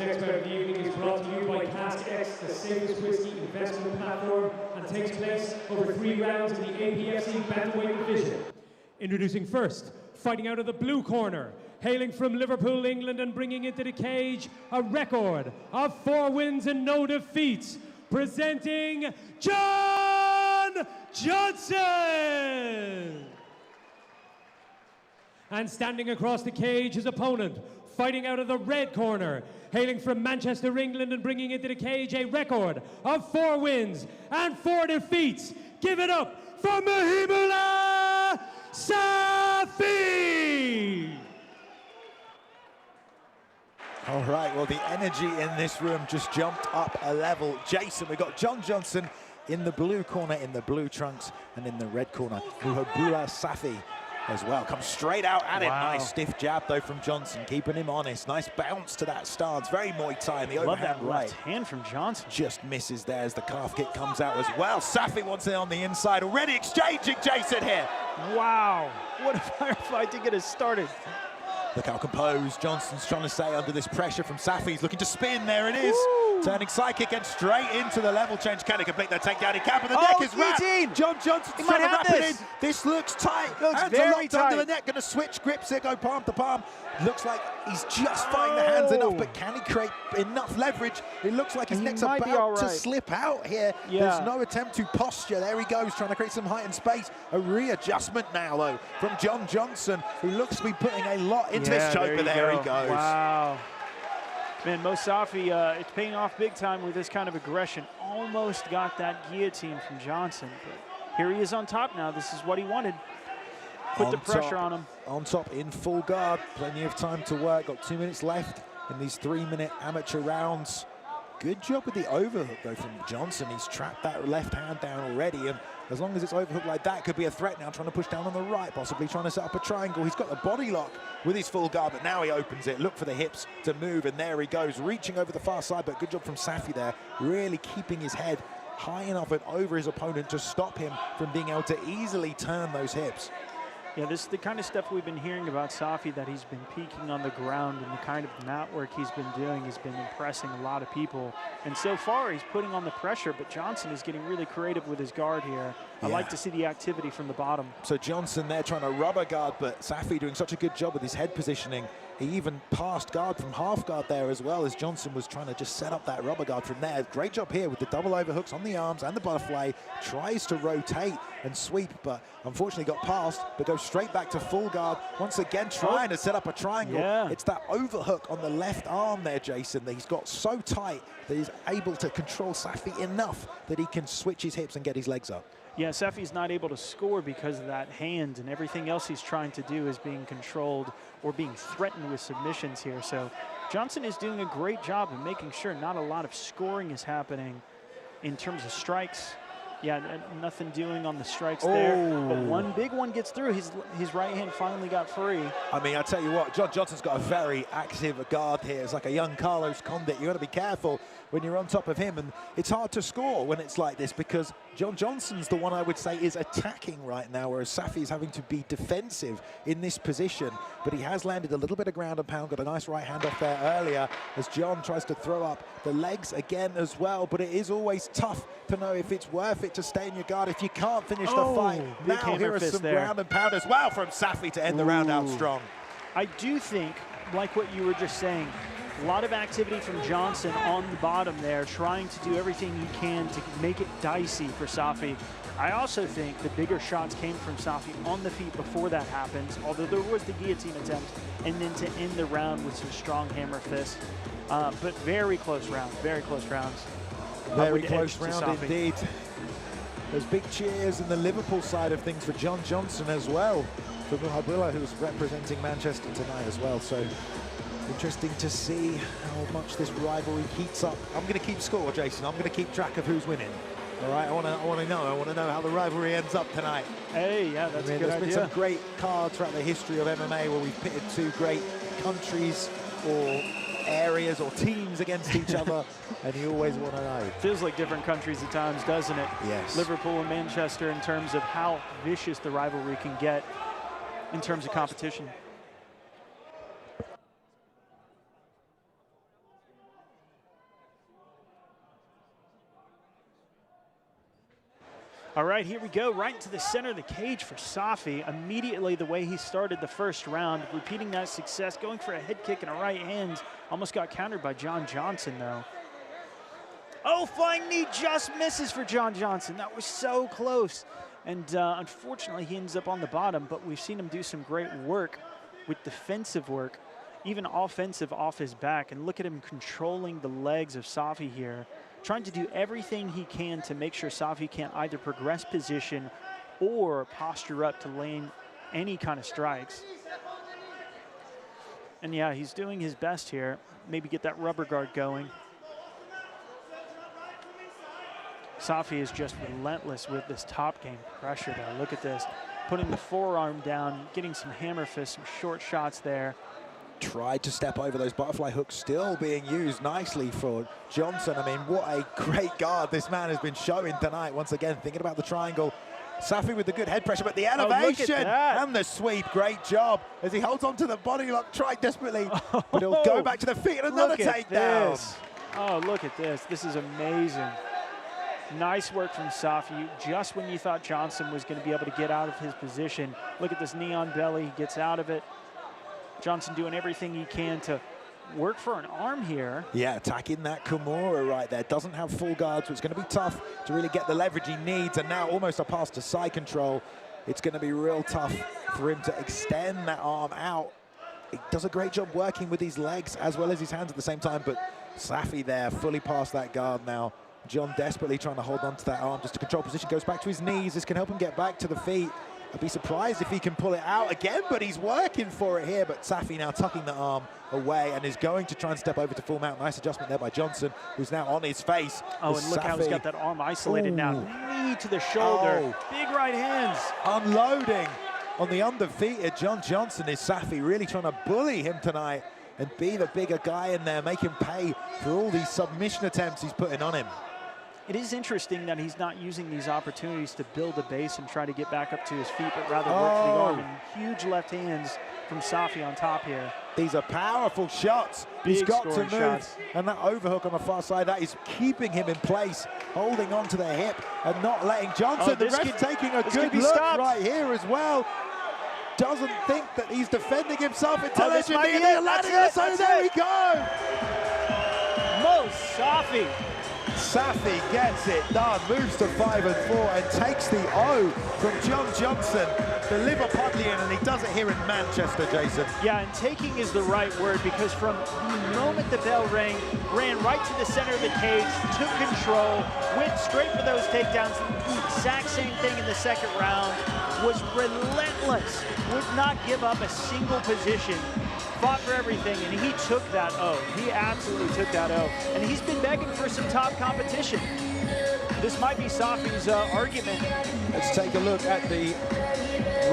next bout of the evening is brought to you by Cask X, the safest whiskey investment platform, and takes place over 3 rounds in the APFC Bantamweight division. Introducing first, fighting out of the blue corner, hailing from Liverpool, England, and bringing into the cage a record of 4 wins and no defeats, presenting John Johnson! And standing across the cage, his opponent, fighting out of the red corner, hailing from Manchester, England, and bringing into the cage a record of 4 wins and 4 defeats. Give it up for Muhibullah Safi! All right, well, the energy in this room just jumped up a level. Jason, we've got John Johnson in the blue corner, in the blue trunks, and in the red corner, Muhibullah Safi as well. Comes straight out at it. Nice stiff jab, though, from Johnson, keeping him honest. Nice bounce to that stance. Very Muay Thai in the overhand right. Left hand from Johnson. Just misses there as the calf kick comes out as well. Safi wants it on the inside. Already exchanging, Jason, here. Wow, what a firefight to get us started. Look how composed Johnson's trying to stay under this pressure from Safi. He's looking to spin. There it is. Woo! Turning side kick and straight into the level change. Can he complete that takedown? He can, but the neck is wrapped. John Johnson's trying to wrap it in. This looks tight. Looks very tight. Under the neck. Going to switch grips here. Go palm to palm. Looks like he's just finding the hands enough, but can he create enough leverage? It looks like his neck's about to slip out here. There's no attempt to posture. There he goes, trying to create some height and space. A readjustment now, though, from John Johnson, who looks to be putting a lot into this choke, but there he goes. Wow. Man, Mo Safi, it's paying off big time with this kind of aggression. Almost got that guillotine from Johnson, but here he is on top now. This is what he wanted. Put the pressure on him. On top, in full guard. Plenty of time to work. Got 2 minutes left in these 3-minute amateur rounds. Good job with the overhook, though, from Johnson. He's trapped that left hand down already, and as long as it's overhooked like that, could be a threat now, trying to push down on the right, possibly trying to set up a triangle. He's got the body lock with his full guard, but now he opens it. Look for the hips to move, and there he goes, reaching over the far side, but good job from Safi there, really keeping his head high enough and over his opponent to stop him from being able to easily turn those hips. Yeah, this is the kind of stuff we've been hearing about Safi, that he's been peaking on the ground, and the kind of mat work he's been doing has been impressing a lot of people. And so far, he's putting on the pressure, but Johnson is getting really creative with his guard here. I like to see the activity from the bottom. So Johnson there trying to rubber guard, but Safi doing such a good job with his head positioning. He even passed guard from half guard there as well, as Johnson was trying to just set up that rubber guard from there. Great job here with the double overhooks on the arms and the butterfly. Tries to rotate and sweep, but unfortunately got past, but goes straight back to full guard. Once again, trying to set up a triangle. It's that overhook on the left arm there, Jason, that he's got so tight that he's able to control Safi enough that he can switch his hips and get his legs up. Yeah, Safi's not able to score because of that hand, and everything else he's trying to do is being controlled or being threatened with submissions here. So Johnson is doing a great job of making sure not a lot of scoring is happening in terms of strikes. Yeah, nothing doing on the strikes there. But one big one gets through. His right hand finally got free. I mean, I tell you what, John Johnson's got a very active guard here. It's like a young Carlos Condit. You've got to be careful when you're on top of him, and it's hard to score when it's like this, because John Johnson's the one I would say is attacking right now, whereas Safi is having to be defensive in this position. But he has landed a little bit of ground and pound, got a nice right hand off there earlier as John tries to throw up the legs again as well. But it is always tough to know if it's worth it to stay in your guard if you can't finish the fight. Now here is some ground and pound as well from Safi to end the round out strong. I do think, like what you were just saying, a lot of activity from Johnson on the bottom there, trying to do everything he can to make it dicey for Safi. I also think the bigger shots came from Safi on the feet before that happens, although there was the guillotine attempt, and then to end the round with some strong hammer fists. But very close round, very close rounds. Very close round indeed. There's big cheers in the Liverpool side of things for John Johnson as well, for Muhibullah, who's representing Manchester tonight as well. So interesting to see how much this rivalry heats up. I'm going to keep score, Jason. I'm going to keep track of who's winning. All right, I want to know how the rivalry ends up tonight. Hey, yeah, that's a good idea. There's been some great cards throughout the history of MMA where we've pitted 2 great countries or areas or teams against each other, and you always want to know. Feels like different countries at times, doesn't it? Yes. Liverpool and Manchester, in terms of how vicious the rivalry can get in terms of competition. All right, here we go, right into the center of the cage for Safi. Immediately the way he started the first round, repeating that success, going for a head kick and a right hand. Almost got countered by John Johnson, though. Oh, flying knee just misses for John Johnson. That was so close. And unfortunately, he ends up on the bottom, but we've seen him do some great work with defensive work, even offensive off his back. And look at him controlling the legs of Safi here, trying to do everything he can to make sure Safi can't either progress position or posture up to land any kind of strikes. And yeah, he's doing his best here. Maybe get that rubber guard going. Safi is just relentless with this top game pressure though. Look at this, putting the forearm down, getting some hammer fists, some short shots there. Tried to step over those butterfly hooks, still being used nicely for Johnson. I mean, what a great guard this man has been showing tonight. Once again, thinking about the triangle. Safi with the good head pressure, but the elevation and the sweep, great job. As he holds on to the body lock, tried desperately, but he'll go back to the feet and another takedown. Oh, look at this. This is amazing. Nice work from Safi. Just when you thought Johnson was going to be able to get out of his position. Look at this knee on belly. He gets out of it. Johnson doing everything he can to work for an arm here. Yeah, attacking that Kimura right there. Doesn't have full guard, so it's going to be tough to really get the leverage he needs. And now almost a pass to side control. It's going to be real tough for him to extend that arm out. He does a great job working with his legs as well as his hands at the same time, but Safi there, fully past that guard now. John desperately trying to hold on to that arm just to control position, goes back to his knees. This can help him get back to the feet. I'd be surprised if he can pull it out again, but he's working for it here. But Safi now tucking the arm away and is going to try and step over to full mount. Nice adjustment there by Johnson, who's now on his face. Oh, and look how he's got that arm isolated now. Knee to the shoulder, big right hands. Unloading on the undefeated John Johnson is Safi, really trying to bully him tonight and be the bigger guy in there, make him pay for all these submission attempts he's putting on him. It is interesting that he's not using these opportunities to build a base and try to get back up to his feet, but rather work for the arm. And huge left hands from Safi on top here. These are powerful shots. He's got to move. Shots. And that overhook on the far side, that is keeping him in place, holding on to the hip and not letting Johnson. The ref taking a good look right here as well. Doesn't think that he's defending himself intelligently. So there we go. Mo Safi. Safi gets it done, moves to 5-4 and takes the O from John Johnson, the Liverpudlian, and he does it here in Manchester, Jason. Yeah, and taking is the right word, because from the moment the bell rang, ran right to the center of the cage, took control, went straight for those takedowns, the exact same thing in the second round, was relentless, would not give up a single position. Fought for everything, and he took that O. He absolutely took that O. And he's been begging for some top competition. This might be Safi's argument. Let's take a look at the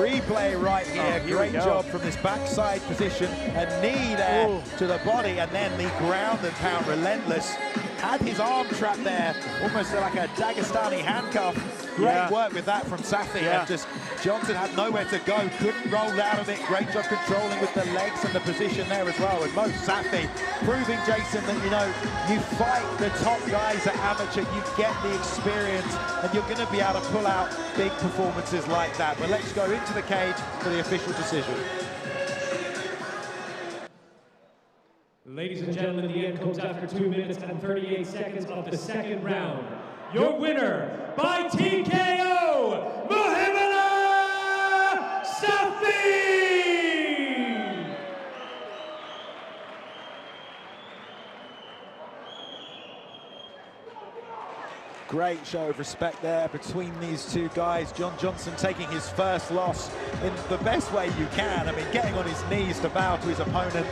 replay right here. Great job from this backside position. A knee there to the body, and then the ground and pound, relentless. Had his arm trapped there, almost like a Dagestani handcuff. Great work with that from Safi. And just Johnson had nowhere to go, couldn't roll out of it. Great job controlling with the legs and the position there as well. And Mo Safi proving, Jason, that, you know, you fight the top guys at amateur, you get the experience, and you're going to be able to pull out big performances like that. But let's go into the cage for the official decision. Ladies and gentlemen, the end comes after 2 minutes and 38 seconds of the second round. Your winner by TKO, Muhibullah Safi! Great show of respect there between these two guys. John Johnson taking his first loss in the best way you can. I mean, getting on his knees to bow to his opponent,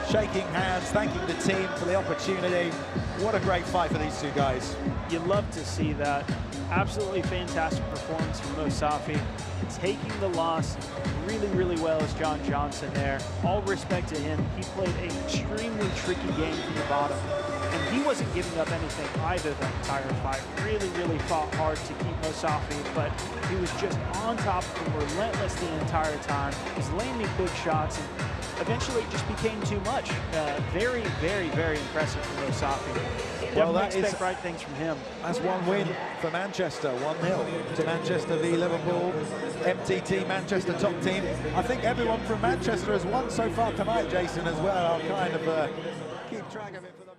shaking hands, thanking the team for the opportunity. What a great fight for these two guys. You love to see that. Absolutely fantastic performance from Mo Safi. Taking the loss really, really well as John Johnson there. All respect to him. He played an extremely tricky game from the bottom. And he wasn't giving up anything either the entire fight. Really, really fought hard to keep Mo Safi, but he was just on top of him, relentless the entire time. He was landing big shots, and eventually it just became too much. Very, very, very impressive from Safi. Well, Definitely expect bright things from him. That's one win for Manchester, 1-0 to Manchester v Liverpool. MTT, Manchester top team. I think everyone from Manchester has won so far tonight, Jason, as well. I'll kind of keep track of it for the